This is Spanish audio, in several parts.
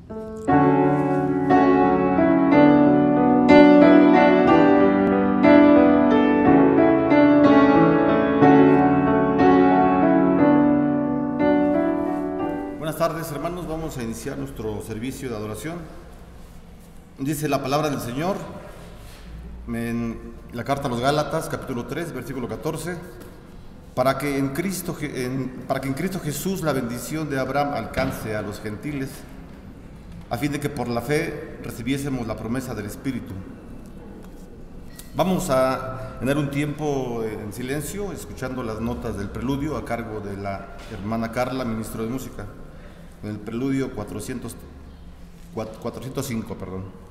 Buenas tardes, hermanos. Vamos a iniciar nuestro servicio de adoración. Dice la palabra del Señor en la carta a los Gálatas, capítulo 3, versículo 14, para que en Cristo Jesús la bendición de Abraham alcance a los gentiles, a fin de que por la fe recibiésemos la promesa del Espíritu. Vamos a tener un tiempo en silencio, escuchando las notas del preludio a cargo de la hermana Carla, ministro de música, en el preludio 405, perdón.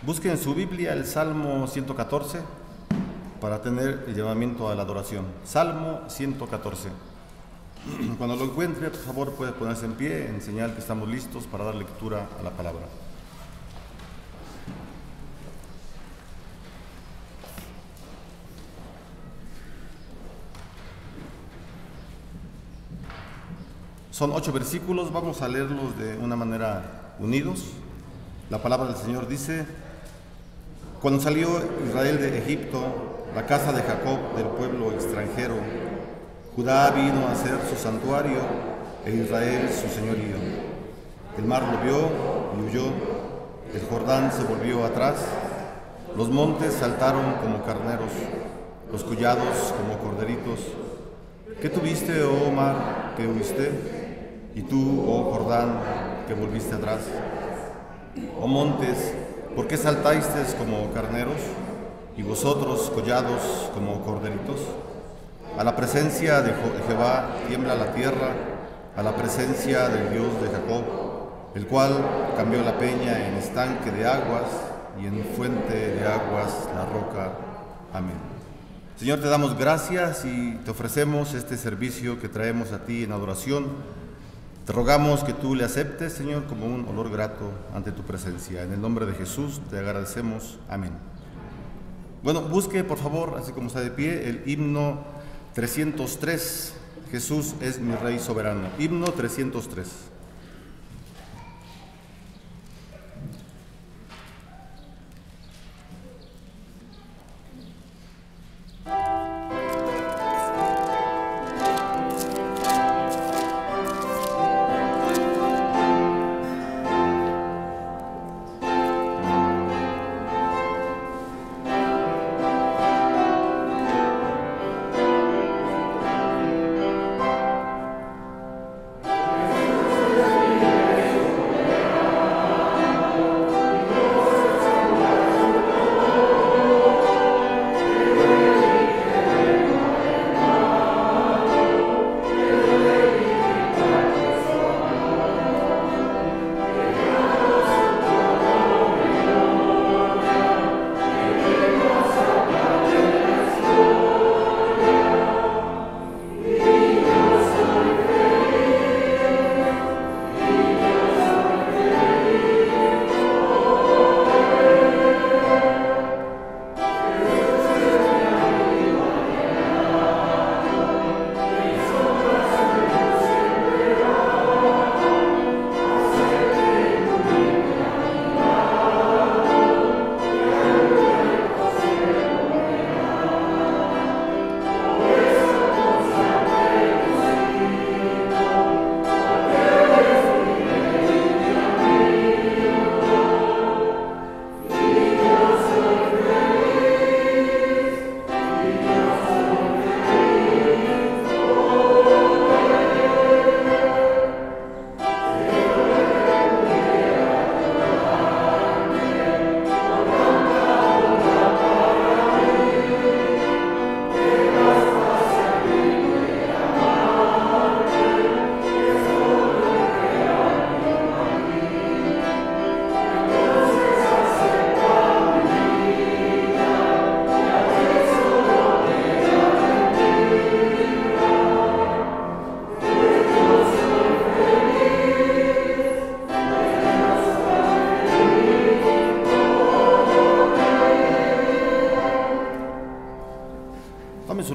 Busquen en su Biblia el Salmo 114 para tener el llamamiento a la adoración. Salmo 114. Cuando lo encuentre, por favor, puede ponerse en pie en señal que estamos listos para dar lectura a la palabra. Son 8 versículos, vamos a leerlos de una manera unidos. La palabra del Señor dice: cuando salió Israel de Egipto, la casa de Jacob del pueblo extranjero, Judá vino a ser su santuario e Israel su señorío. El mar lo vio y huyó, el Jordán se volvió atrás, los montes saltaron como carneros, los collados como corderitos. ¿Qué tuviste, oh mar, que huiste? Y tú, oh Jordán, que volviste atrás. Oh montes, ¿por qué saltasteis como carneros? Y vosotros, collados, como corderitos. A la presencia de Jehová tiembla la tierra, a la presencia del Dios de Jacob, el cual cambió la peña en estanque de aguas y en fuente de aguas la roca. Amén. Señor, te damos gracias y te ofrecemos este servicio que traemos a ti en adoración. Te rogamos que tú le aceptes, Señor, como un olor grato ante tu presencia. En el nombre de Jesús te agradecemos. Amén. Bueno, busque, por favor, así como está de pie, el himno 303. Jesús es mi Rey soberano. Himno 303.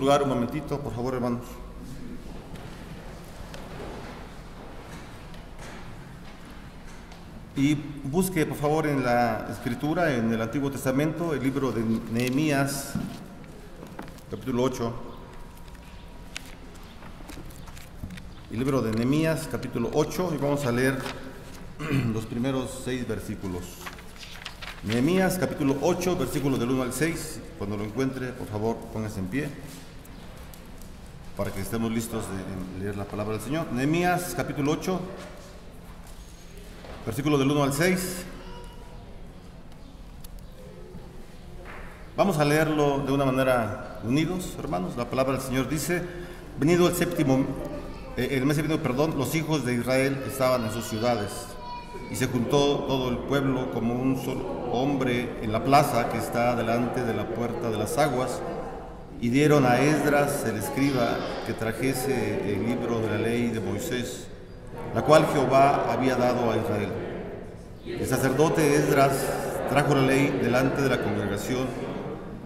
lugar un momentito, por favor, hermanos. Y busque, por favor, en la Escritura, en el Antiguo Testamento, el libro de Nehemías, capítulo 8. El libro de Nehemías, capítulo 8, y vamos a leer los primeros 6 versículos. Nehemías, capítulo 8, versículos del 1 al 6. Cuando lo encuentre, por favor, póngase en pie, para que estemos listos de leer la palabra del Señor. Nehemías, capítulo 8, versículo del 1 al 6. Vamos a leerlo de una manera unidos, hermanos. La palabra del Señor dice: venido el mes séptimo, los hijos de Israel estaban en sus ciudades, y se juntó todo el pueblo como un solo hombre en la plaza que está delante de la puerta de las aguas, y dieron a Esdras el escriba que trajese el libro de la ley de Moisés, la cual Jehová había dado a Israel. El sacerdote Esdras trajo la ley delante de la congregación,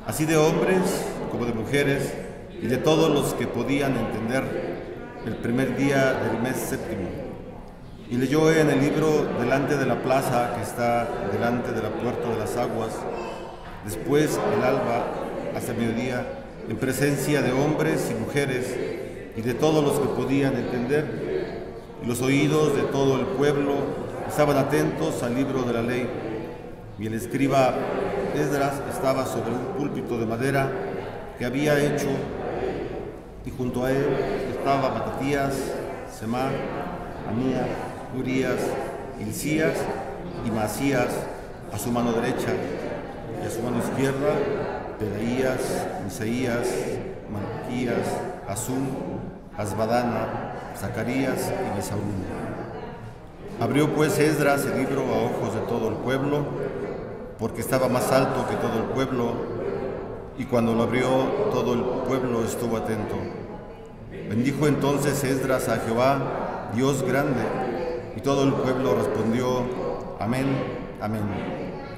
así de hombres como de mujeres, y de todos los que podían entender, el primer día del mes séptimo. Y leyó en el libro delante de la plaza que está delante de la puerta de las aguas, después el alba hasta el mediodía, en presencia de hombres y mujeres, y de todos los que podían entender, y los oídos de todo el pueblo estaban atentos al libro de la ley. Y el escriba Esdras estaba sobre un púlpito de madera que había hecho, y junto a él estaba Matatías, Semá, Amía, Urías, Hilcías y Masías a su mano derecha, y a su mano izquierda Pedaías, Misaías, Malquías, Azum, Asbadana, Zacarías y Mesaúl. Abrió pues Esdras el libro a ojos de todo el pueblo, porque estaba más alto que todo el pueblo, y cuando lo abrió todo el pueblo estuvo atento. Bendijo entonces Esdras a Jehová, Dios grande, y todo el pueblo respondió: amén, amén,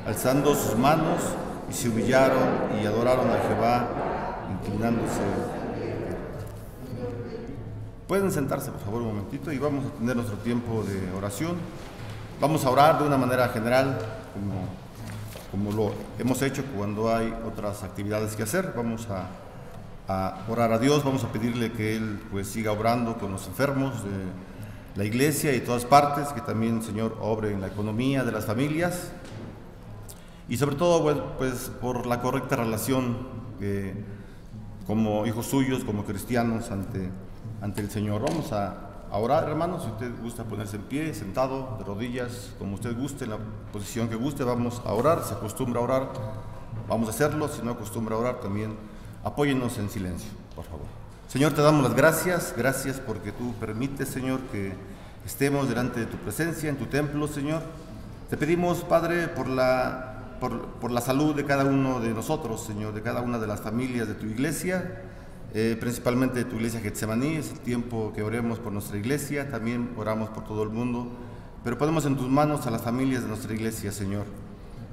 alzando sus manos, y se humillaron y adoraron a Jehová, inclinándose. Pueden sentarse, por favor, un momentito, y vamos a tener nuestro tiempo de oración. Vamos a orar de una manera general, como lo hemos hecho cuando hay otras actividades que hacer. Vamos a orar a Dios, vamos a pedirle que Él pues siga obrando con los enfermos de la iglesia y todas partes, que también, Señor, obre en la economía de las familias, y sobre todo pues por la correcta relación como hijos suyos, como cristianos ante el Señor. Vamos a orar, hermanos. Si usted gusta ponerse en pie, sentado, de rodillas, como usted guste, en la posición que guste, vamos a orar. Se acostumbra a orar, vamos a hacerlo. Si no acostumbra a orar, también apóyennos en silencio, por favor. Señor, te damos las gracias porque tú permites, Señor, que estemos delante de tu presencia, en tu templo, Señor. Te pedimos, Padre, por la salud de cada uno de nosotros, Señor, de cada una de las familias de tu iglesia, principalmente de tu iglesia Getsemaní. Es el tiempo que oremos por nuestra iglesia, también oramos por todo el mundo, pero ponemos en tus manos a las familias de nuestra iglesia, Señor.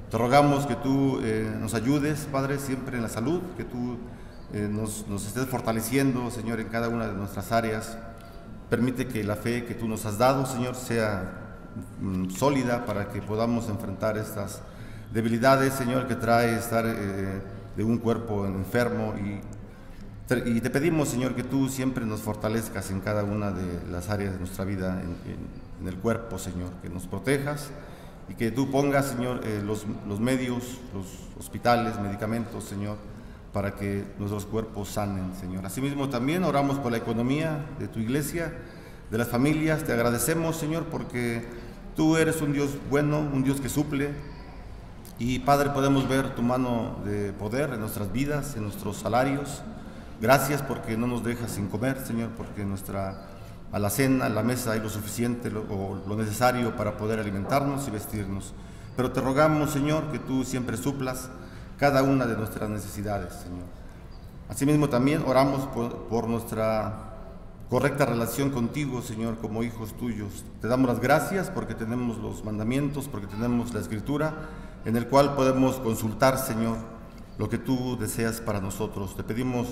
Te rogamos que tú nos ayudes, Padre, siempre en la salud, que tú nos estés fortaleciendo, Señor, en cada una de nuestras áreas. Permite que la fe que tú nos has dado, Señor, sea sólida para que podamos enfrentar estas debilidades, Señor, que trae estar de un cuerpo enfermo, y te pedimos, Señor, que tú siempre nos fortalezcas en cada una de las áreas de nuestra vida, en el cuerpo, Señor, que nos protejas y que tú pongas, Señor, los medios, los hospitales, medicamentos, Señor, para que nuestros cuerpos sanen, Señor. Asimismo, también oramos por la economía de tu iglesia, de las familias. Te agradecemos, Señor, porque tú eres un Dios bueno, un Dios que suple. Y, Padre, podemos ver tu mano de poder en nuestras vidas, en nuestros salarios. Gracias porque no nos dejas sin comer, Señor, porque nuestra alacena, la mesa, hay lo suficiente o lo necesario para poder alimentarnos y vestirnos. Pero te rogamos, Señor, que tú siempre suplas cada una de nuestras necesidades, Señor. Asimismo, también oramos por nuestra correcta relación contigo, Señor, como hijos tuyos. Te damos las gracias porque tenemos los mandamientos, porque tenemos la Escritura, en el cual podemos consultar, Señor, lo que tú deseas para nosotros. Te pedimos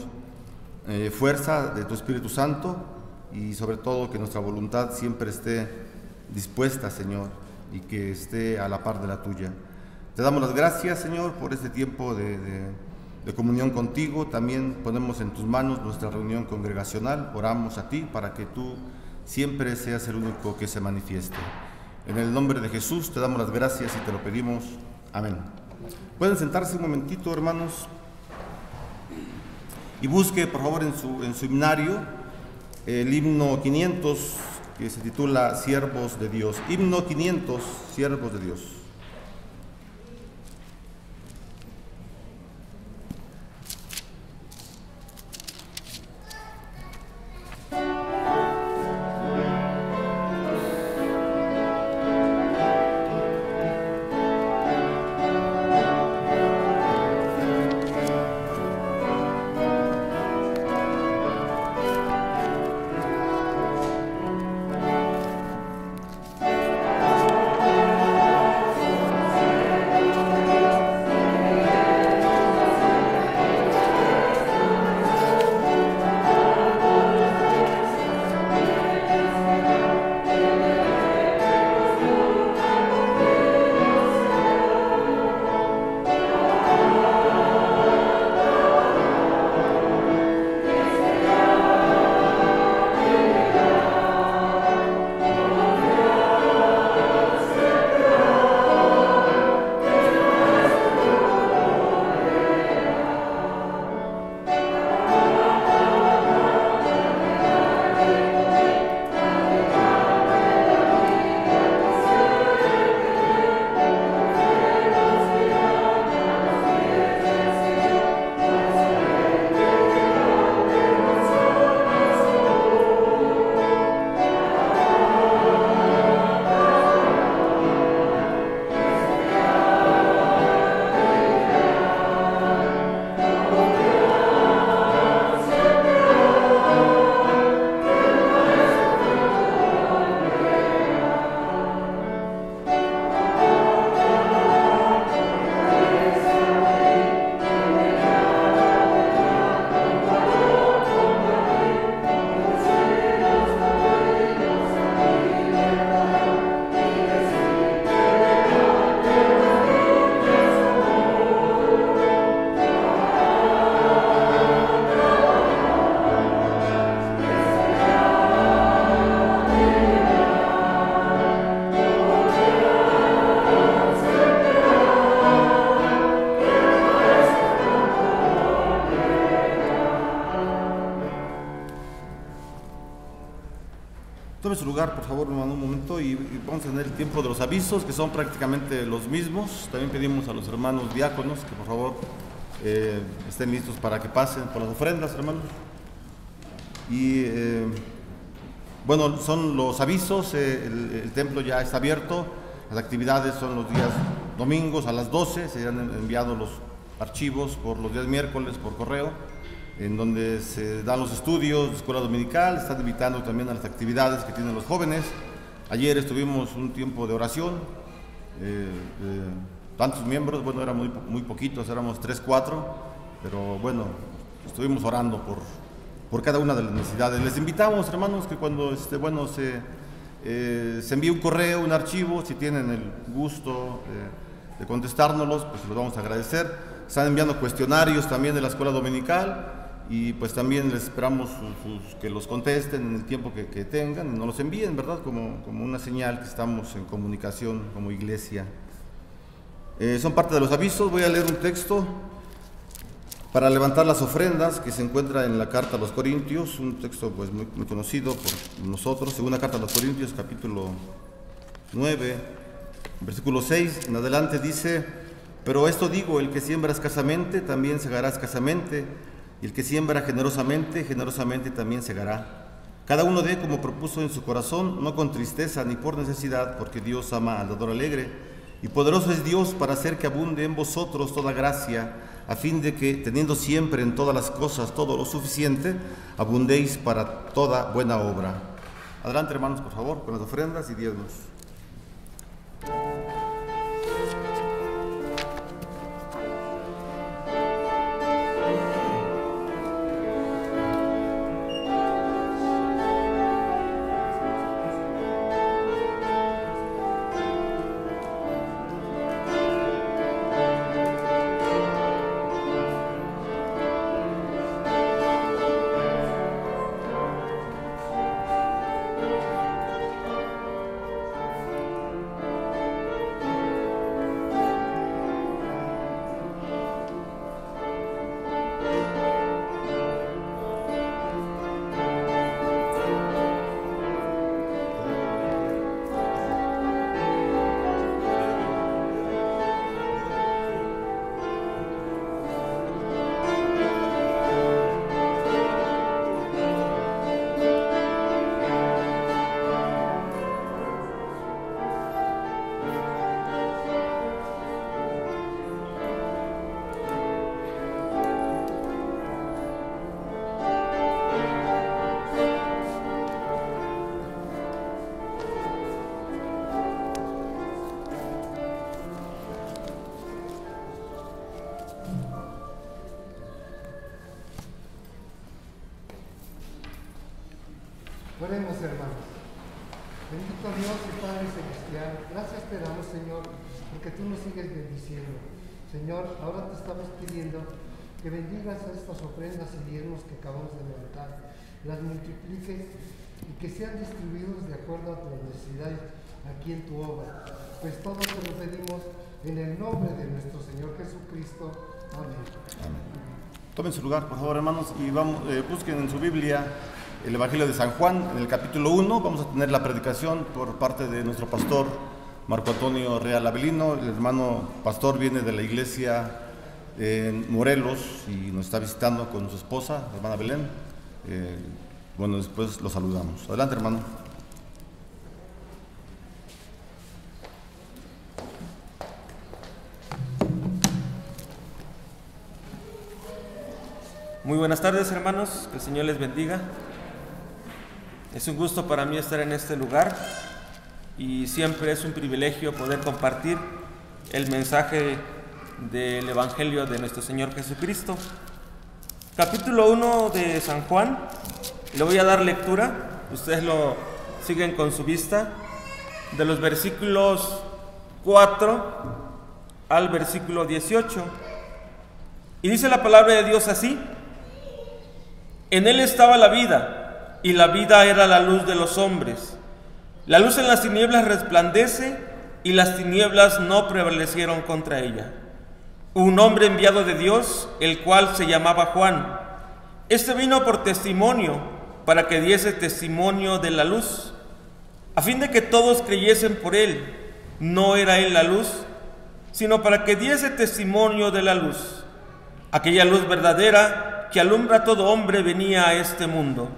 fuerza de tu Espíritu Santo y sobre todo que nuestra voluntad siempre esté dispuesta, Señor, y que esté a la par de la tuya. Te damos las gracias, Señor, por este tiempo de comunión contigo. También ponemos en tus manos nuestra reunión congregacional. Oramos a ti para que tú siempre seas el único que se manifieste. En el nombre de Jesús te damos las gracias y te lo pedimos. Amén. Pueden sentarse un momentito, hermanos, y busque, por favor, en su himnario el himno 500, que se titula Siervos de Dios. Himno 500, Siervos de Dios. Tome su lugar, por favor, hermano, un momento, y vamos a tener el tiempo de los avisos, que son prácticamente los mismos. También pedimos a los hermanos diáconos que, por favor, estén listos para que pasen por las ofrendas, hermanos. Y, bueno, son los avisos. El templo ya está abierto. Las actividades son los días domingos a las 12. Se han enviado los archivos por los días miércoles por correo, en donde se dan los estudios de escuela dominical. Están invitando también a las actividades que tienen los jóvenes. Ayer estuvimos un tiempo de oración, tantos miembros, bueno, eran muy poquitos, éramos 3, 4, pero bueno, estuvimos orando por cada una de las necesidades. Les invitamos, hermanos, que cuando se envíe un correo, un archivo, si tienen el gusto de contestárnoslos, pues los vamos a agradecer. Están enviando cuestionarios también de la escuela dominical, y pues también les esperamos que los contesten en el tiempo que tengan y nos los envíen, ¿verdad? Como una señal que estamos en comunicación como iglesia. Son parte de los avisos. Voy a leer un texto para levantar las ofrendas que se encuentra en la carta a los Corintios, un texto pues muy conocido por nosotros. Segunda carta a los Corintios, capítulo 9, versículo 6 en adelante, dice: pero esto digo, el que siembra escasamente también segará escasamente, y el que siembra generosamente, generosamente también segará. Cada uno dé como propuso en su corazón, no con tristeza ni por necesidad, porque Dios ama al dador alegre. Y poderoso es Dios para hacer que abunde en vosotros toda gracia, a fin de que, teniendo siempre en todas las cosas todo lo suficiente, abundéis para toda buena obra. Adelante, hermanos, por favor, con las ofrendas y diezmos. hermanos. Bendito Dios y Padre Celestial, gracias te damos, Señor, porque tú nos sigues bendiciendo. Señor, ahora te estamos pidiendo que bendigas a estas ofrendas y diezmos que acabamos de levantar, las multipliques y que sean distribuidos de acuerdo a tu necesidad aquí en tu obra. Pues todo te lo pedimos en el nombre de nuestro Señor Jesucristo. Amén. Amén. Tomen su lugar, por favor, hermanos, y busquen en su Biblia el Evangelio de San Juan, en el capítulo 1. Vamos a tener la predicación por parte de nuestro pastor Marco Antonio Real Avelino. El hermano pastor viene de la iglesia en Morelos y nos está visitando con su esposa, la hermana Belén. Bueno, después lo saludamos. Adelante, hermano. Muy buenas tardes, hermanos, que el Señor les bendiga. Es un gusto para mí estar en este lugar y siempre es un privilegio poder compartir el mensaje del Evangelio de nuestro Señor Jesucristo. Capítulo 1 de San Juan, le voy a dar lectura, ustedes lo siguen con su vista, de los versículos 4 al versículo 18. Y dice la palabra de Dios así: en él estaba la vida, y la vida era la luz de los hombres. La luz en las tinieblas resplandece, y las tinieblas no prevalecieron contra ella. Un hombre enviado de Dios, el cual se llamaba Juan. Este vino por testimonio, para que diese testimonio de la luz, a fin de que todos creyesen por él. No era él la luz, sino para que diese testimonio de la luz. Aquella luz verdadera que alumbra a todo hombre venía a este mundo.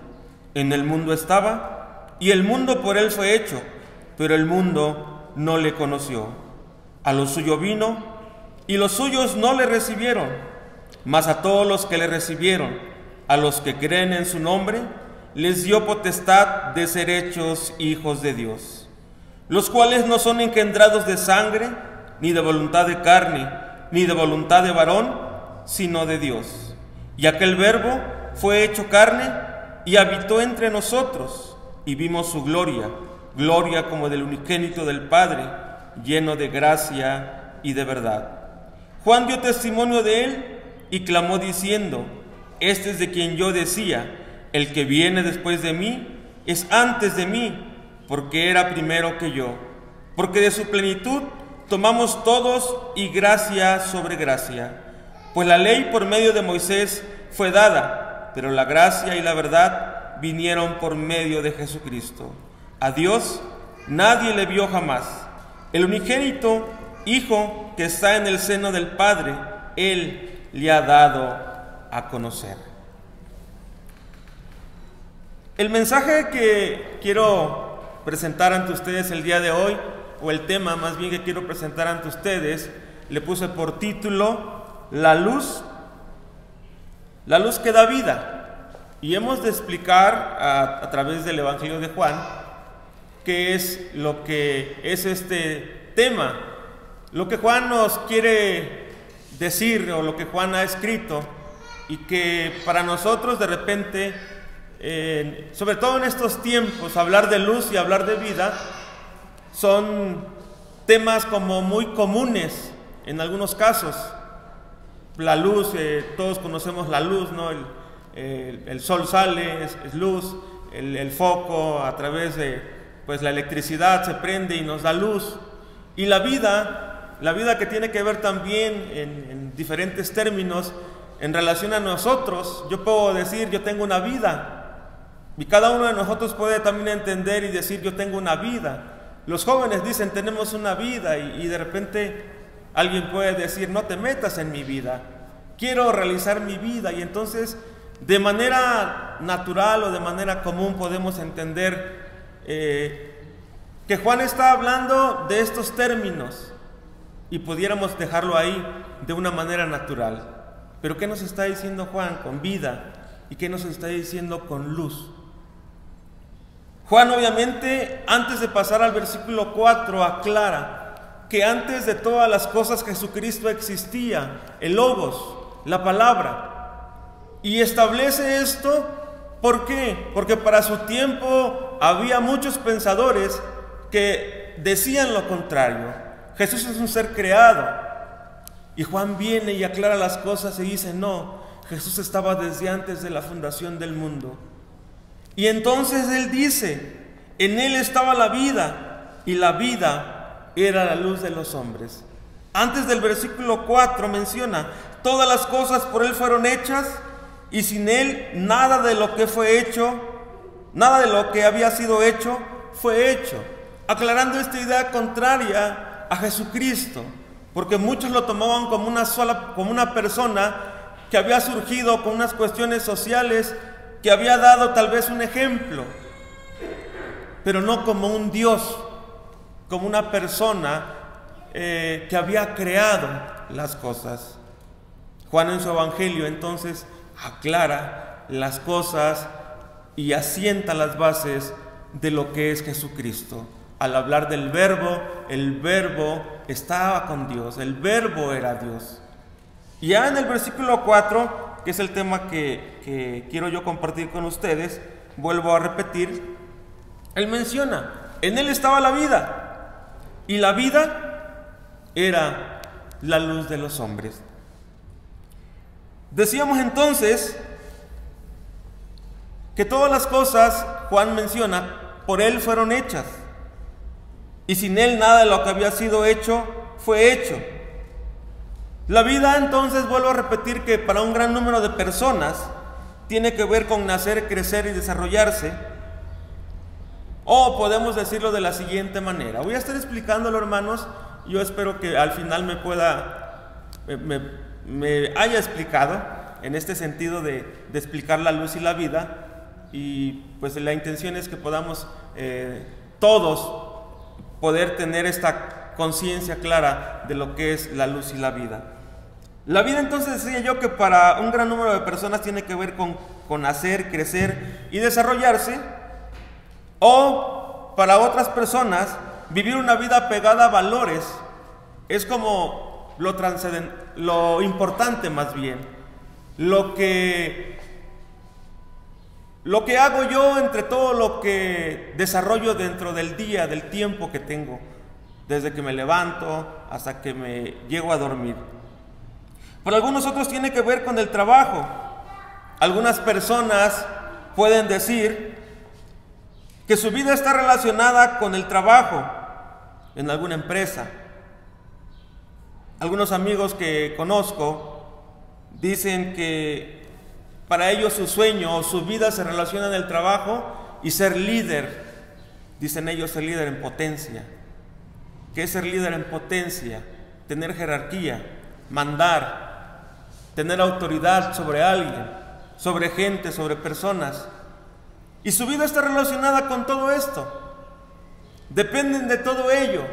En el mundo estaba, y el mundo por él fue hecho, pero el mundo no le conoció. A lo suyo vino, y los suyos no le recibieron. Mas a todos los que le recibieron, a los que creen en su nombre, les dio potestad de ser hechos hijos de Dios, los cuales no son engendrados de sangre, ni de voluntad de carne, ni de voluntad de varón, sino de Dios. Y aquel Verbo fue hecho carne y habitó entre nosotros, y vimos su gloria, gloria como del unigénito del Padre, lleno de gracia y de verdad. Juan dio testimonio de él y clamó diciendo: este es de quien yo decía, el que viene después de mí es antes de mí, porque era primero que yo. Porque de su plenitud tomamos todos, y gracia sobre gracia. Pues la ley por medio de Moisés fue dada, pero la gracia y la verdad vinieron por medio de Jesucristo. A Dios nadie le vio jamás. El unigénito Hijo que está en el seno del Padre, Él le ha dado a conocer. El mensaje que quiero presentar ante ustedes el día de hoy, o el tema más bien que quiero presentar ante ustedes, le puse por título La luz que da vida. Y hemos de explicar a través del Evangelio de Juan qué es lo que es este tema, lo que Juan nos quiere decir, o lo que Juan ha escrito, y que para nosotros de repente, sobre todo en estos tiempos, hablar de luz y hablar de vida son temas como muy comunes en algunos casos. La luz, todos conocemos la luz, ¿no? El sol sale, es luz, el foco a través de la electricidad se prende y nos da luz. Y la vida que tiene que ver también en diferentes términos en relación a nosotros. Yo puedo decir, yo tengo una vida, y cada uno de nosotros puede también entender y decir, yo tengo una vida. Los jóvenes dicen, tenemos una vida, y de repente alguien puede decir, no te metas en mi vida, quiero realizar mi vida. Y entonces, de manera natural o de manera común podemos entender que Juan está hablando de estos términos, y pudiéramos dejarlo ahí de una manera natural. Pero ¿qué nos está diciendo Juan con vida? ¿Y qué nos está diciendo con luz? Juan, obviamente, antes de pasar al versículo 4, aclara que antes de todas las cosas Jesucristo existía, el Logos, la palabra, y establece esto ¿Por qué? Porque para su tiempo había muchos pensadores que decían lo contrario. Jesús es un ser creado. Y Juan viene y aclara las cosas y dice, no, Jesús estaba desde antes de la fundación del mundo. Y entonces él dice, en él estaba la vida, y la vida era la luz de los hombres. Antes del versículo 4 menciona, todas las cosas por él fueron hechas, y sin él nada de lo que fue hecho, nada de lo que había sido hecho, fue hecho. Aclarando esta idea contraria a Jesucristo, porque muchos lo tomaban como una persona que había surgido con unas cuestiones sociales, que había dado tal vez un ejemplo, pero no como un Dios, como una persona que había creado las cosas. Juan en su evangelio entonces aclara las cosas y asienta las bases de lo que es Jesucristo. Al hablar del verbo, el verbo estaba con Dios, el verbo era Dios. Y ya en el versículo 4, que es el tema que quiero yo compartir con ustedes, vuelvo a repetir, él menciona, en él estaba la vida, y la vida era la luz de los hombres. Decíamos entonces que todas las cosas, Juan menciona, por él fueron hechas, y sin él nada de lo que había sido hecho fue hecho. La vida entonces, vuelvo a repetir, que para un gran número de personas tiene que ver con nacer, crecer y desarrollarse. O podemos decirlo de la siguiente manera. Voy a estar explicándolo, hermanos. Yo espero que al final me haya explicado en este sentido de explicar la luz y la vida. Y pues la intención es que podamos todos poder tener esta conciencia clara de lo que es la luz y la vida. La vida entonces decía yo que para un gran número de personas tiene que ver con nacer, crecer y desarrollarse, o para otras personas vivir una vida pegada a valores es como lo importante, más bien lo que hago yo entre todo lo que desarrollo dentro del día, del tiempo que tengo, desde que me levanto hasta que me llego a dormir. Para algunos otros tiene que ver con el trabajo. Algunas personas pueden decir que su vida está relacionada con el trabajo en alguna empresa. Algunos amigos que conozco dicen que para ellos su sueño o su vida se relaciona en el trabajo y ser líder. Dicen ellos ser líder en potencia. ¿Qué es ser líder en potencia? Tener jerarquía, mandar, tener autoridad sobre alguien, sobre gente, sobre personas. Y su vida está relacionada con todo esto. Dependen de todo ello,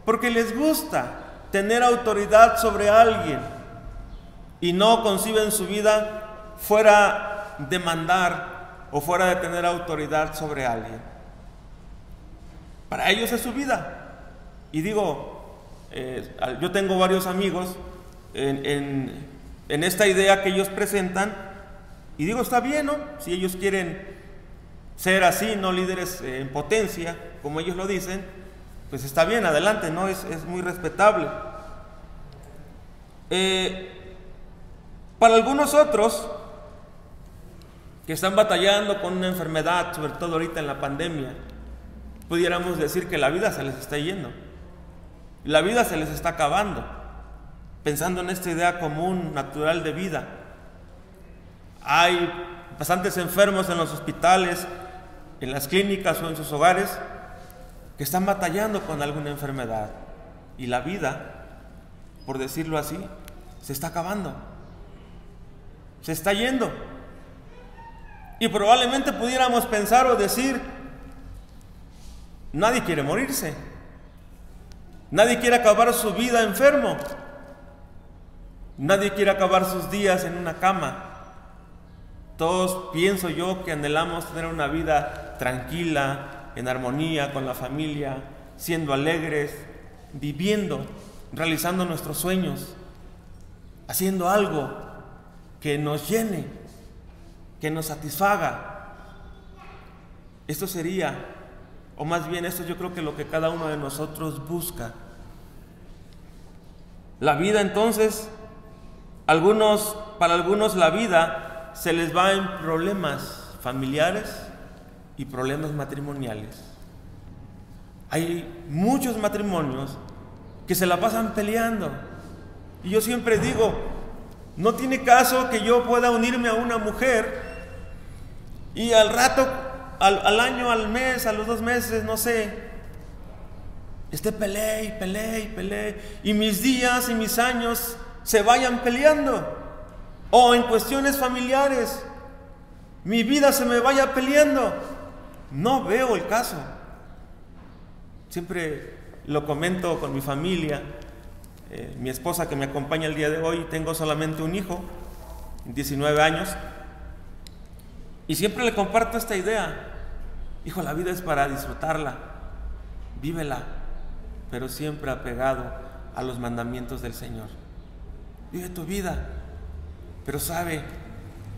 porque les gusta tener autoridad sobre alguien y no conciben su vida fuera de mandar o fuera de tener autoridad sobre alguien. Para ellos es su vida. Y digo, yo tengo varios amigos en esta idea que ellos presentan, y digo, está bien, ¿no? Si ellos quieren ser así, no líderes en potencia, como ellos lo dicen, pues está bien, adelante, ¿no? Es muy respetable. Para algunos otros que están batallando con una enfermedad, sobre todo ahorita en la pandemia, pudiéramos decir que la vida se les está yendo, la vida se les está acabando, pensando en esta idea común, natural de vida. Hay bastantes enfermos en los hospitales, en las clínicas o en sus hogares que están batallando con alguna enfermedad, y la vida, por decirlo así, se está acabando, se está yendo. Y probablemente pudiéramos pensar o decir, nadie quiere morirse, nadie quiere acabar su vida enfermo, nadie quiere acabar sus días en una cama. Todos, pienso yo, que anhelamos tener una vida tranquila, en armonía con la familia, siendo alegres, viviendo, realizando nuestros sueños, haciendo algo que nos llene, que nos satisfaga. Esto sería, o más bien esto yo creo que lo que cada uno de nosotros busca. La vida entonces, para algunos la vida se les va en problemas familiares y problemas matrimoniales. Hay muchos matrimonios que se la pasan peleando. Y yo siempre digo, no tiene caso que yo pueda unirme a una mujer y al rato, al año, al mes, a los 2 meses, no sé, esté peleé, y mis días y mis años se vayan peleando. O en cuestiones familiares, mi vida se me vaya peleando. No veo el caso. Siempre lo comento con mi familia. Mi esposa que me acompaña el día de hoy, tengo solamente un hijo, 19 años, y siempre le comparto esta idea. Hijo, la vida es para disfrutarla, vívela, pero siempre apegado a los mandamientos del Señor. Vive tu vida, pero sabe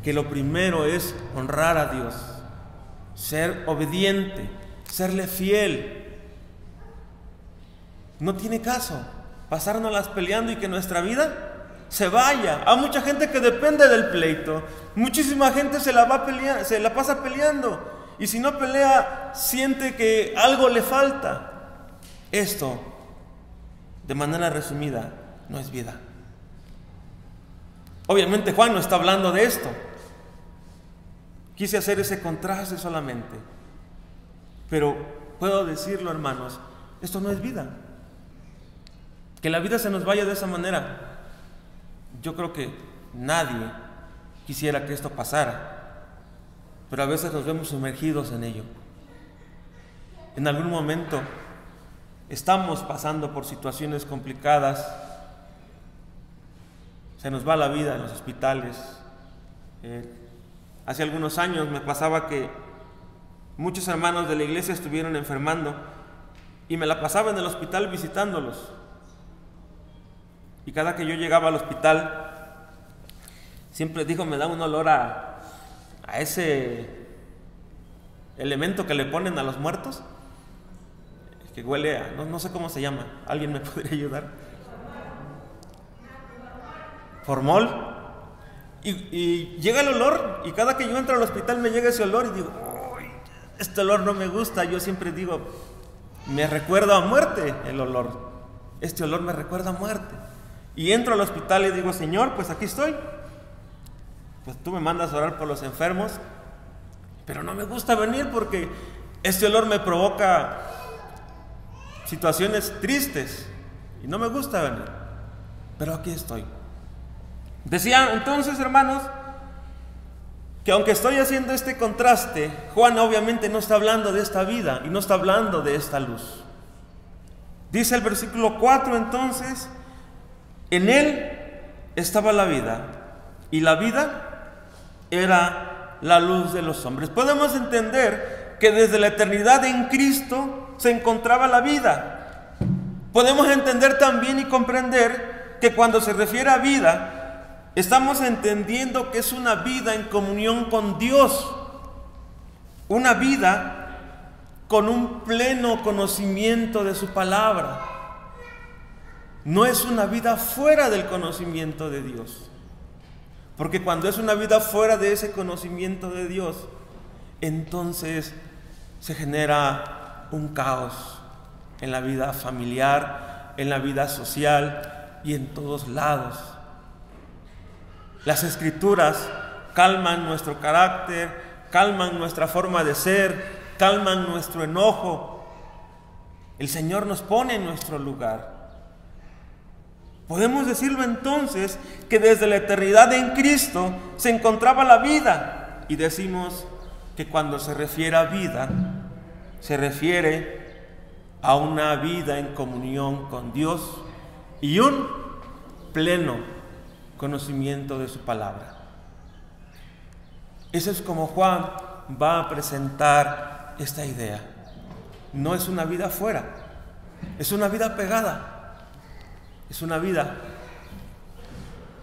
que lo primero es honrar a Dios, ser obediente, serle fiel. No tiene caso pasárnoslas peleando y que nuestra vida se vaya. Hay mucha gente que depende del pleito. Muchísima gente se la pasa peleando. Y si no pelea, siente que algo le falta. Esto, de manera resumida, no es vida. Obviamente Juan no está hablando de esto. Quise hacer ese contraste solamente. Pero puedo decirlo, hermanos, esto no es vida. Que la vida se nos vaya de esa manera, yo creo que nadie quisiera que esto pasara, pero a veces nos vemos sumergidos en ello. En algún momento estamos pasando por situaciones complicadas, se nos va la vida en los hospitales. Hace algunos años me pasaba que muchos hermanos de la iglesia estuvieron enfermando y me la pasaba en el hospital visitándolos. Y cada que yo llegaba al hospital, siempre digo, me da un olor a ese elemento que le ponen a los muertos, que huele a, no sé cómo se llama, ¿alguien me podría ayudar? Formol. Y llega el olor, y cada que yo entro al hospital me llega ese olor y digo, uy, este olor no me gusta. Yo siempre digo, me recuerda a muerte el olor, este olor me recuerda a muerte. Y entro al hospital y digo, Señor, pues aquí estoy. Pues tú me mandas a orar por los enfermos, pero no me gusta venir porque este olor me provoca situaciones tristes y no me gusta venir. Pero aquí estoy. Decía entonces, hermanos, que aunque estoy haciendo este contraste, Juan obviamente no está hablando de esta vida y no está hablando de esta luz. Dice el versículo 4 entonces, en él estaba la vida, y la vida era la luz de los hombres. Podemos entender que desde la eternidad en Cristo se encontraba la vida. Podemos entender también y comprender que cuando se refiere a vida, estamos entendiendo que es una vida en comunión con Dios, una vida con un pleno conocimiento de su palabra. No es una vida fuera del conocimiento de Dios. Porque cuando es una vida fuera de ese conocimiento de Dios, entonces se genera un caos en la vida familiar, en la vida social y en todos lados. Las Escrituras calman nuestro carácter, calman nuestra forma de ser, calman nuestro enojo. El Señor nos pone en nuestro lugar. Podemos decirlo entonces que desde la eternidad en Cristo se encontraba la vida, y decimos que cuando se refiere a vida, se refiere a una vida en comunión con Dios y un pleno conocimiento de su palabra. Eso es como Juan va a presentar esta idea. No es una vida afuera, es una vida pegada. Es una vida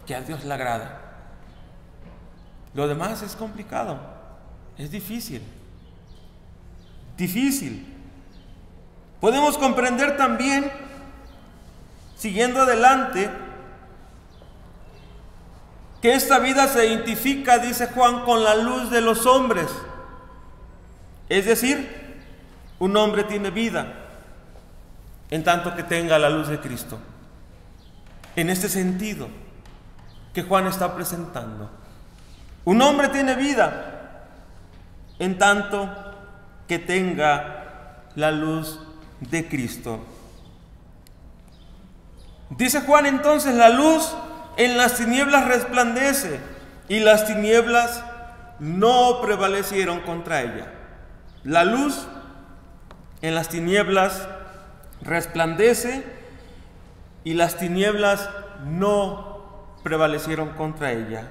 que a Dios le agrada. Lo demás es complicado, es difícil. difícil. Podemos comprender también, siguiendo adelante, que esta vida se identifica, dice Juan, con la luz de los hombres. Es decir, un hombre tiene vida en tanto que tenga la luz de Cristo. En este sentido que Juan está presentando, un hombre tiene vida en tanto que tenga la luz de Cristo. Dice Juan entonces, la luz en las tinieblas resplandece y las tinieblas no prevalecieron contra ella. La luz en las tinieblas resplandece y las tinieblas no prevalecieron contra ella.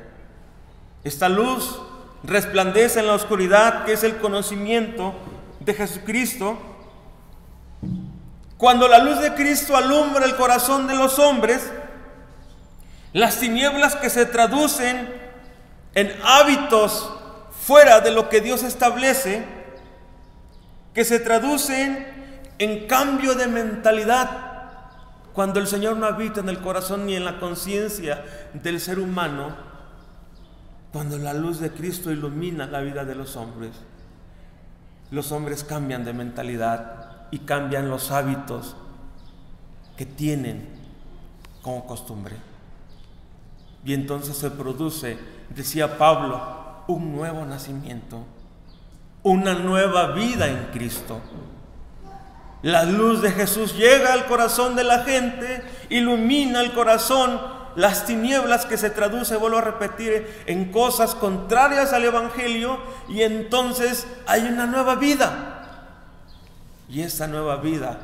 Esta luz resplandece en la oscuridad, que es el conocimiento de Jesucristo. Cuando la luz de Cristo alumbra el corazón de los hombres, las tinieblas que se traducen en hábitos fuera de lo que Dios establece, que se traducen en cambio de mentalidad, cuando el Señor no habita en el corazón ni en la conciencia del ser humano, cuando la luz de Cristo ilumina la vida de los hombres cambian de mentalidad y cambian los hábitos que tienen como costumbre. Y entonces se produce, decía Pablo, un nuevo nacimiento, una nueva vida en Cristo. La luz de Jesús llega al corazón de la gente, ilumina el corazón, las tinieblas que se traduce, vuelvo a repetir, en cosas contrarias al Evangelio, y entonces hay una nueva vida. Y esa nueva vida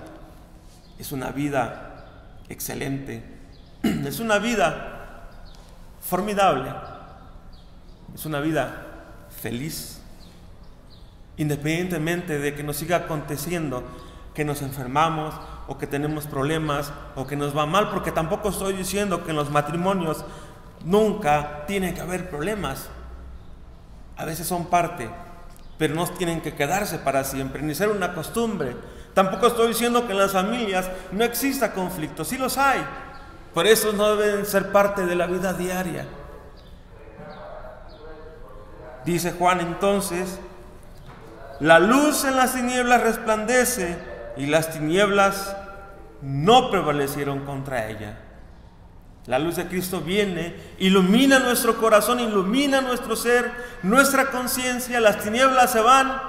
es una vida excelente, es una vida formidable, es una vida feliz, independientemente de que nos siga aconteciendo que nos enfermamos o que tenemos problemas o que nos va mal, porque tampoco estoy diciendo que en los matrimonios nunca tiene que haber problemas. A veces son parte, pero no tienen que quedarse para siempre, ni ser una costumbre. Tampoco estoy diciendo que en las familias no exista conflicto, sí los hay. Por eso no deben ser parte de la vida diaria. Dice Juan entonces, la luz en las tinieblas resplandece y las tinieblas no prevalecieron contra ella. La luz de Cristo viene, ilumina nuestro corazón, ilumina nuestro ser, nuestra conciencia, las tinieblas se van,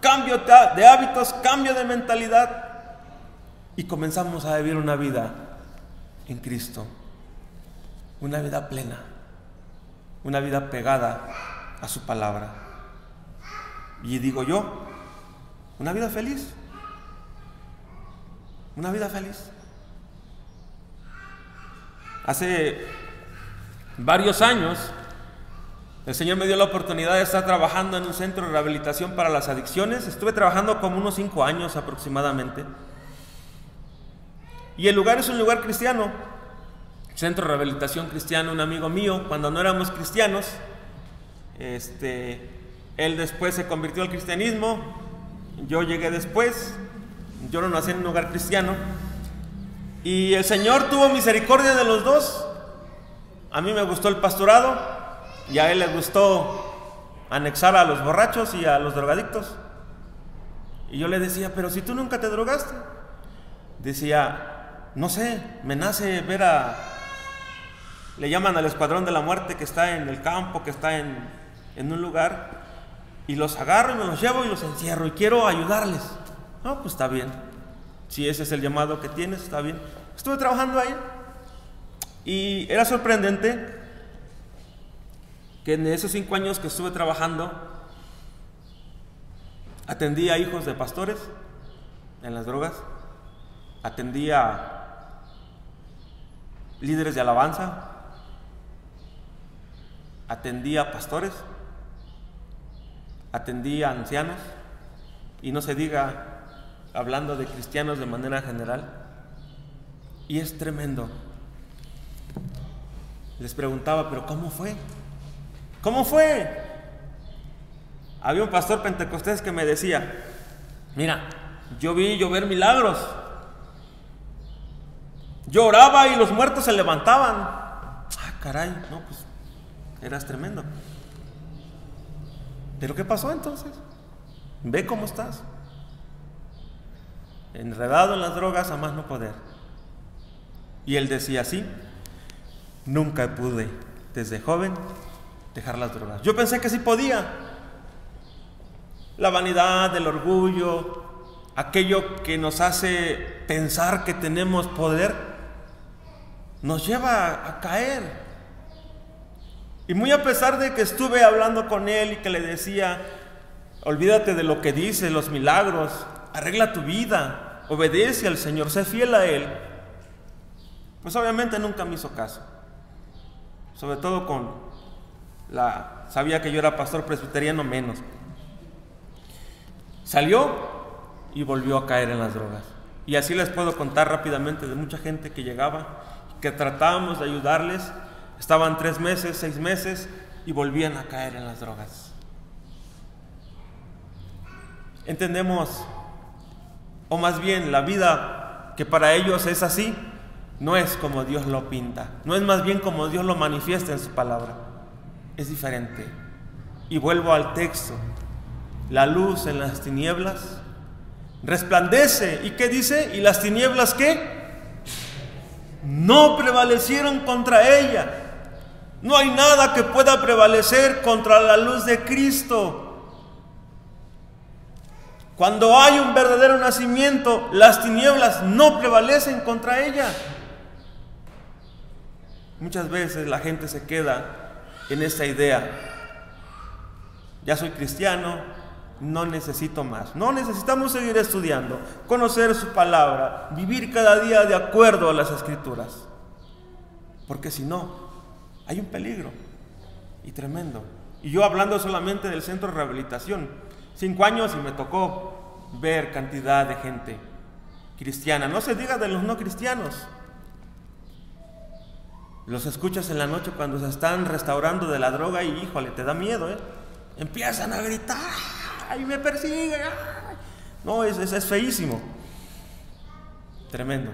cambio de hábitos, cambio de mentalidad y comenzamos a vivir una vida en Cristo, una vida plena, una vida pegada a su palabra. Y digo yo, una vida feliz, una vida feliz. Hace varios años el Señor me dio la oportunidad de estar trabajando en un centro de rehabilitación para las adicciones. Estuve trabajando como unos 5 años aproximadamente. Y el lugar es un lugar cristiano, centro de rehabilitación cristiano. Un amigo mío, cuando no éramos cristianos, él después se convirtió al cristianismo, yo llegué después, yo no nací en un lugar cristiano, y el Señor tuvo misericordia de los dos. A mí me gustó el pastorado, y a él le gustó anexar a los borrachos y a los drogadictos. Y yo le decía, pero si tú nunca te drogaste. Decía, no sé, me nace ver le llaman al escuadrón de la muerte que está en el campo, que está en un lugar, y los agarro y me los llevo y los encierro y quiero ayudarles. No, pues está bien, si ese es el llamado que tienes, está bien. Estuve trabajando ahí y era sorprendente que en esos 5 años que estuve trabajando atendí a hijos de pastores en las drogas, atendí a líderes de alabanza, atendí a pastores, atendí a ancianos, y no se diga hablando de cristianos de manera general. Y es tremendo. Les preguntaba, pero ¿cómo fue? ¿Cómo fue? Había un pastor pentecostés que me decía, Mira, yo vi llover milagros. Yo oraba y los muertos se levantaban. Ah, caray, no, pues eras tremendo. ¿Pero qué pasó entonces? Ve cómo estás. Enredado en las drogas a más no poder. Y él decía así: nunca pude desde joven dejar las drogas. Yo pensé que sí podía. La vanidad, el orgullo, aquello que nos hace pensar que tenemos poder, nos lleva a caer. Y muy a pesar de que estuve hablando con él y que le decía: olvídate de lo que dice, los milagros, arregla tu vida, obedece al Señor, sé fiel a Él, pues obviamente nunca me hizo caso. Sobre todo sabía que yo era pastor presbiteriano, menos. Salió y volvió a caer en las drogas. Y así les puedo contar rápidamente de mucha gente que llegaba, que tratábamos de ayudarles. Estaban 3 meses, 6 meses y volvían a caer en las drogas. Entendemos, o más bien la vida que para ellos es así, no es como Dios lo pinta, no es más bien como Dios lo manifiesta en su palabra, es diferente. Y vuelvo al texto: la luz en las tinieblas resplandece. ¿Y qué dice? ¿Y las tinieblas qué? No prevalecieron contra ella. No hay nada que pueda prevalecer contra la luz de Cristo. Cuando hay un verdadero nacimiento, las tinieblas no prevalecen contra ella. Muchas veces la gente se queda en esta idea: ya soy cristiano, no necesito más. No, necesitamos seguir estudiando, conocer su palabra, vivir cada día de acuerdo a las Escrituras, porque si no, hay un peligro y tremendo. Y yo hablando solamente del centro de rehabilitación, 5 años y me tocó ver cantidad de gente cristiana, no se diga de los no cristianos. Los escuchas en la noche cuando se están restaurando de la droga y híjole, te da miedo, empiezan a gritar y me persiguen. No, es feísimo, tremendo.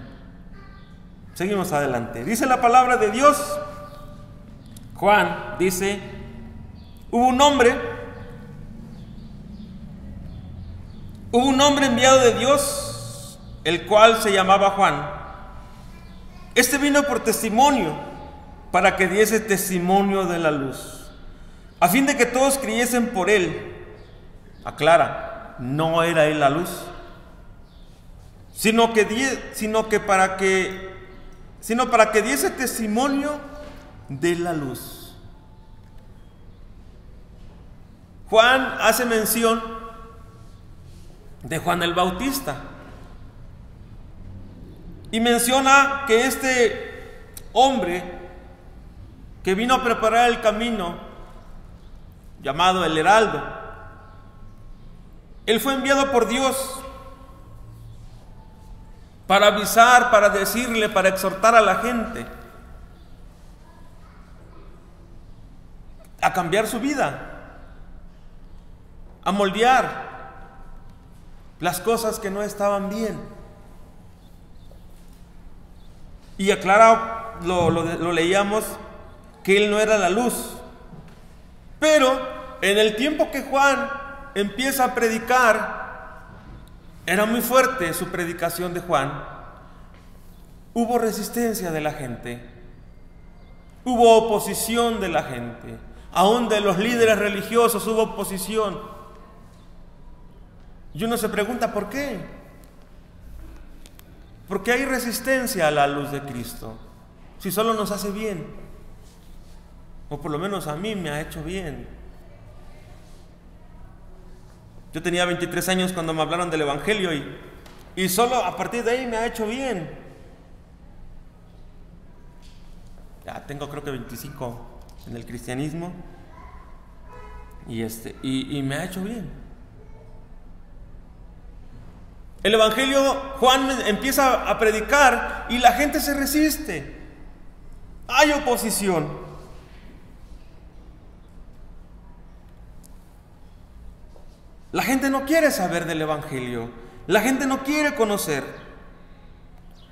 Seguimos adelante. Dice la palabra de Dios, Juan dice: hubo un hombre enviado de Dios, el cual se llamaba Juan. Este vino por testimonio, para que diese testimonio de la luz, a fin de que todos creyesen por él. Aclara, no era él la luz, sino para que diese testimonio de la luz. Juan hace mención de Juan el Bautista y menciona que este hombre que vino a preparar el camino, llamado el Heraldo, él fue enviado por Dios para avisar, para decirle, para exhortar a la gente a cambiar su vida, a moldear las cosas que no estaban bien. Y aclara, lo leíamos, que él no era la luz. Pero en el tiempo que Juan empieza a predicar, era muy fuerte su predicación de Juan. Hubo resistencia de la gente, hubo oposición de la gente, aún de los líderes religiosos hubo oposición. Y uno se pregunta, ¿por qué? ¿Por qué hay resistencia a la luz de Cristo? Si solo nos hace bien, o por lo menos a mí me ha hecho bien. Yo tenía 23 años cuando me hablaron del Evangelio y solo a partir de ahí me ha hecho bien. Ya tengo creo que 25 en el cristianismo y me ha hecho bien. El Evangelio, Juan empieza a predicar y la gente se resiste. Hay oposición. La gente no quiere saber del Evangelio. La gente no quiere conocer.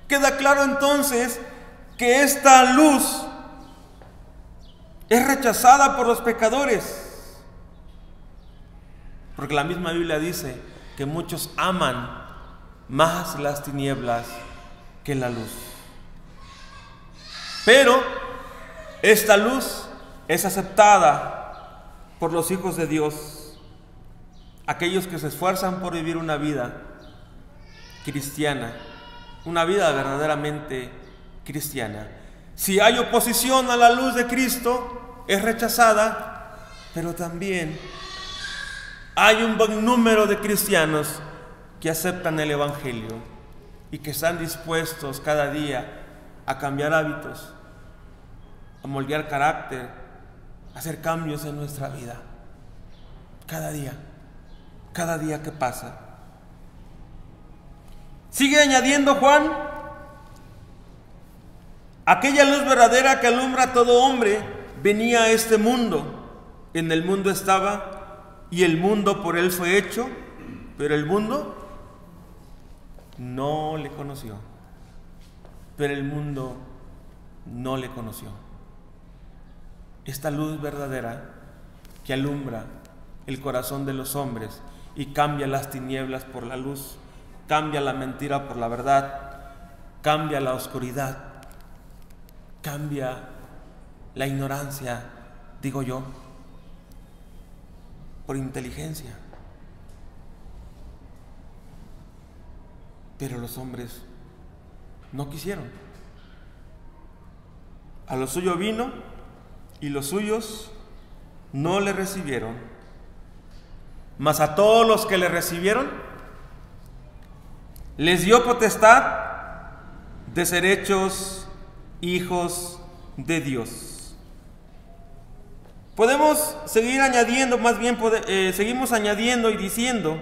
Queda claro entonces que esta luz es rechazada por los pecadores. Porque la misma Biblia dice que muchos aman más las tinieblas que la luz. Pero esta luz es aceptada por los hijos de Dios, aquellos que se esfuerzan por vivir una vida cristiana, una vida verdaderamente cristiana. Si hay oposición a la luz de Cristo, es rechazada, pero también hay un buen número de cristianos que aceptan el Evangelio y que están dispuestos cada día a cambiar hábitos, a moldear carácter, a hacer cambios en nuestra vida. Cada día que pasa. Sigue añadiendo Juan: aquella luz verdadera que alumbra a todo hombre venía a este mundo. En el mundo estaba, y el mundo por él fue hecho, pero el mundo no le conoció. Pero el mundo no le conoció. Esta luz verdadera que alumbra el corazón de los hombres y cambia las tinieblas por la luz, cambia la mentira por la verdad, cambia la oscuridad, cambia la ignorancia, digo yo, por inteligencia. Pero los hombres no quisieron. A lo suyo vino y los suyos no le recibieron. Mas a todos los que le recibieron, les dio potestad de ser hechos hijos de Dios. Podemos seguir añadiendo, seguimos añadiendo y diciendo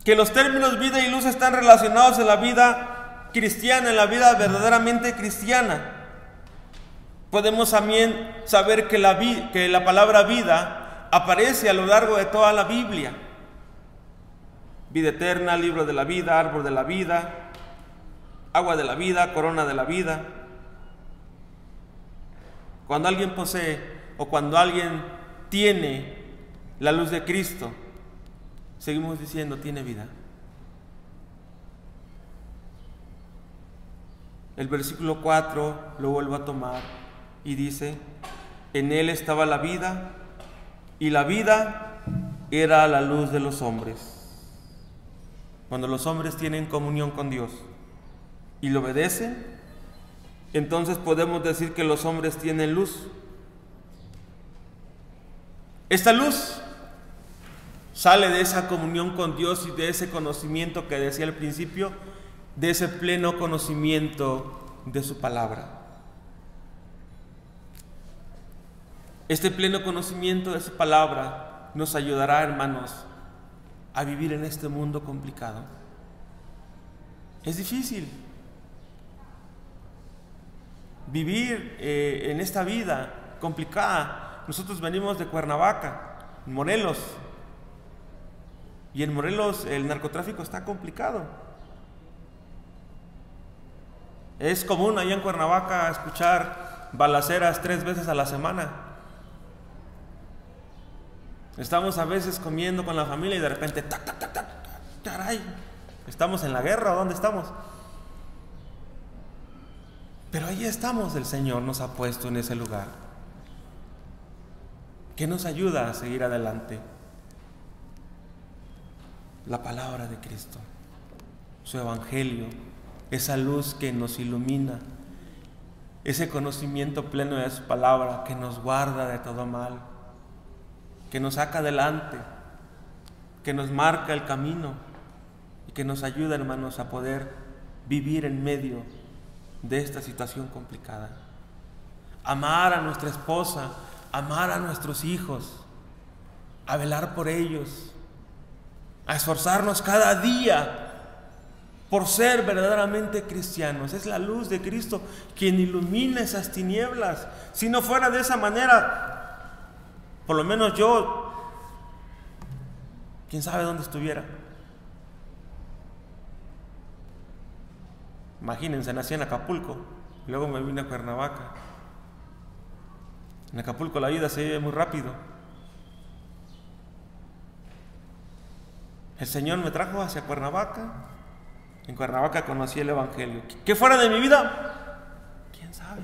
que los términos vida y luz están relacionados en la vida cristiana, en la vida verdaderamente cristiana. Podemos también saber que la palabra vida aparece a lo largo de toda la Biblia. Vida eterna, libro de la vida, árbol de la vida, agua de la vida, corona de la vida. Cuando alguien posee o cuando alguien tiene la luz de Cristo, seguimos diciendo, tiene vida. El versículo 4 lo vuelvo a tomar y dice: en él estaba la vida, y la vida era la luz de los hombres. Cuando los hombres tienen comunión con Dios y le obedecen, entonces podemos decir que los hombres tienen luz. Esta luz sale de esa comunión con Dios y de ese conocimiento que decía al principio, de ese pleno conocimiento de su palabra. Este pleno conocimiento de su palabra nos ayudará, hermanos, a vivir en este mundo complicado. Es difícil vivir en esta vida complicada. Nosotros venimos de Cuernavaca, Morelos, y en Morelos el narcotráfico está complicado. Es común allá en Cuernavaca escuchar balaceras 3 veces a la semana. Estamos a veces comiendo con la familia y de repente tac, tac, tac, tac, caray, ¿estamos en la guerra o dónde estamos? Pero ahí estamos, el Señor nos ha puesto en ese lugar que nos ayuda a seguir adelante. La palabra de Cristo, su evangelio, esa luz que nos ilumina, ese conocimiento pleno de su palabra que nos guarda de todo mal, que nos saca adelante, que nos marca el camino y que nos ayuda, hermanos, a poder vivir en medio de esta situación complicada. Amar a nuestra esposa, amar a nuestros hijos, a velar por ellos, a esforzarnos cada día por ser verdaderamente cristianos. Es la luz de Cristo quien ilumina esas tinieblas. Si no fuera de esa manera, por lo menos yo ¿Quién sabe dónde estuviera? Imagínense, nací en Acapulco y luego me vine a Cuernavaca. En Acapulco la vida se vive muy rápido. El Señor me trajo hacia Cuernavaca. En Cuernavaca conocí el Evangelio. ¿Qué fuera de mi vida? ¿Quién sabe?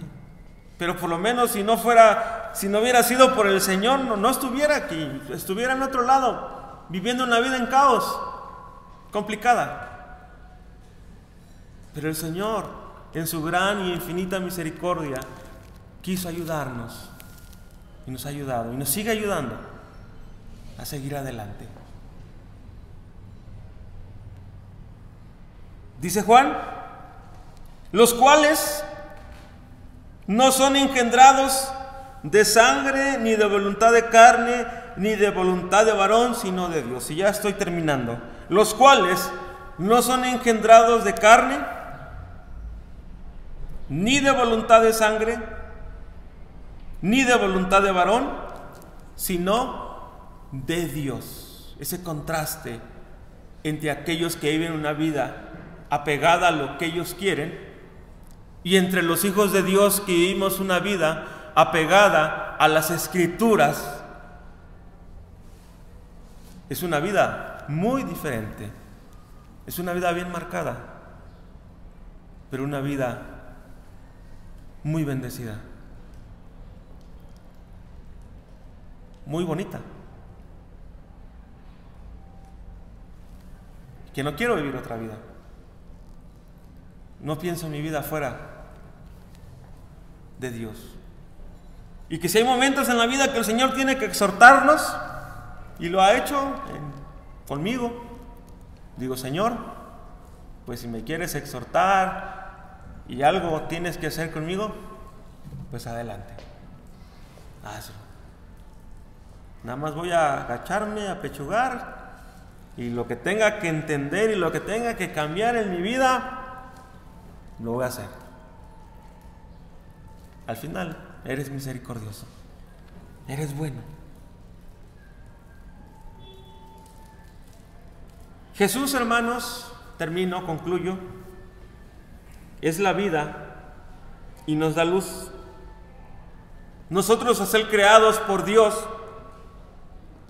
Pero por lo menos si no hubiera sido por el Señor, no estuviera aquí, estuviera en otro lado, viviendo una vida en caos, complicada. Pero el Señor, en su gran y infinita misericordia, quiso ayudarnos, y nos ha ayudado, y nos sigue ayudando a seguir adelante. Dice Juan, los cuales no son engendrados de sangre, ni de voluntad de carne, ni de voluntad de varón, sino de Dios. Y ya estoy terminando. Los cuales no son engendrados de carne, ni de voluntad de sangre, ni de voluntad de varón, sino de Dios. Ese contraste entre aquellos que viven una vida apegada a lo que ellos quieren, y entre los hijos de Dios que vivimos una vida apegada a las Escrituras, es una vida muy diferente. Es una vida bien marcada, pero una vida muy bendecida, muy bonita. Que no quiero vivir otra vida. No pienso en mi vida fuera de Dios. Y que si hay momentos en la vida que el Señor tiene que exhortarnos, y lo ha hecho conmigo, digo, Señor, pues si me quieres exhortar y algo tienes que hacer conmigo, pues adelante, hazlo. Nada más voy a agacharme, a pechugar, y lo que tenga que entender y lo que tenga que cambiar en mi vida, lo voy a hacer. Al final, eres misericordioso, eres bueno. Jesús, hermanos, termino, concluyo, es la vida y nos da luz. Nosotros, a ser creados por Dios,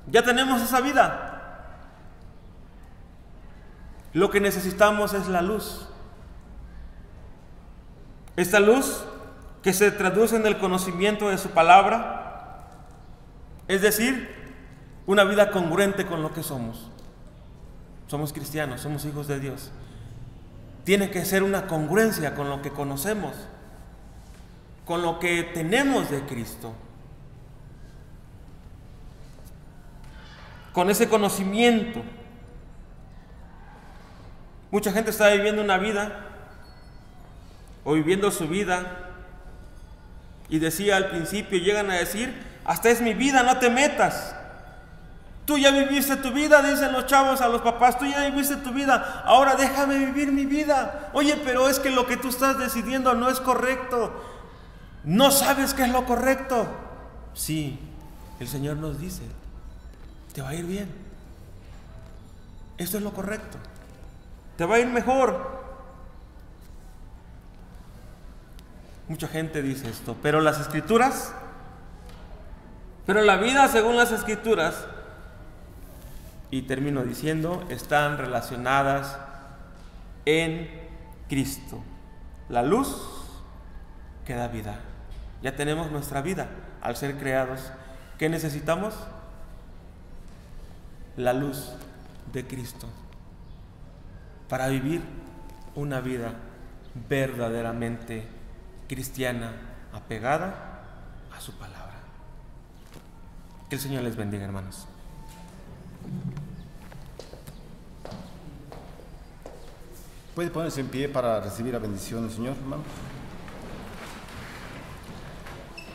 ya tenemos esa vida. Lo que necesitamos es la luz. Esta luz que se traduce en el conocimiento de su palabra, es decir, una vida congruente con lo que somos. Somos cristianos, somos hijos de Dios. Tiene que ser una congruencia con lo que conocemos, con lo que tenemos de Cristo. Con ese conocimiento. Mucha gente está viviendo una vida, o viviendo su vida, y decía al principio, llegan a decir, hasta es mi vida, no te metas. Tú ya viviste tu vida, dicen los chavos a los papás, tú ya viviste tu vida, ahora déjame vivir mi vida. Oye, pero es que lo que tú estás decidiendo no es correcto. ¿No sabes qué es lo correcto? Sí, el Señor nos dice, te va a ir bien. Esto es lo correcto. Te va a ir mejor. Mucha gente dice esto, pero las Escrituras, pero la vida según las Escrituras, y termino diciendo, están relacionadas en Cristo. La luz que da vida. Ya tenemos nuestra vida al ser creados. ¿Qué necesitamos? La luz de Cristo para vivir una vida verdaderamente cristiana, apegada a su palabra. Que el Señor les bendiga, hermanos. ¿Puede ponerse en pie para recibir la bendición del Señor, hermano?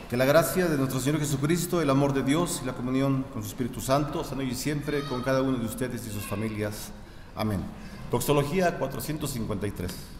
Que la gracia de nuestro Señor Jesucristo, el amor de Dios y la comunión con su Espíritu Santo sean hoy y siempre con cada uno de ustedes y sus familias. Amén. Doxología 453.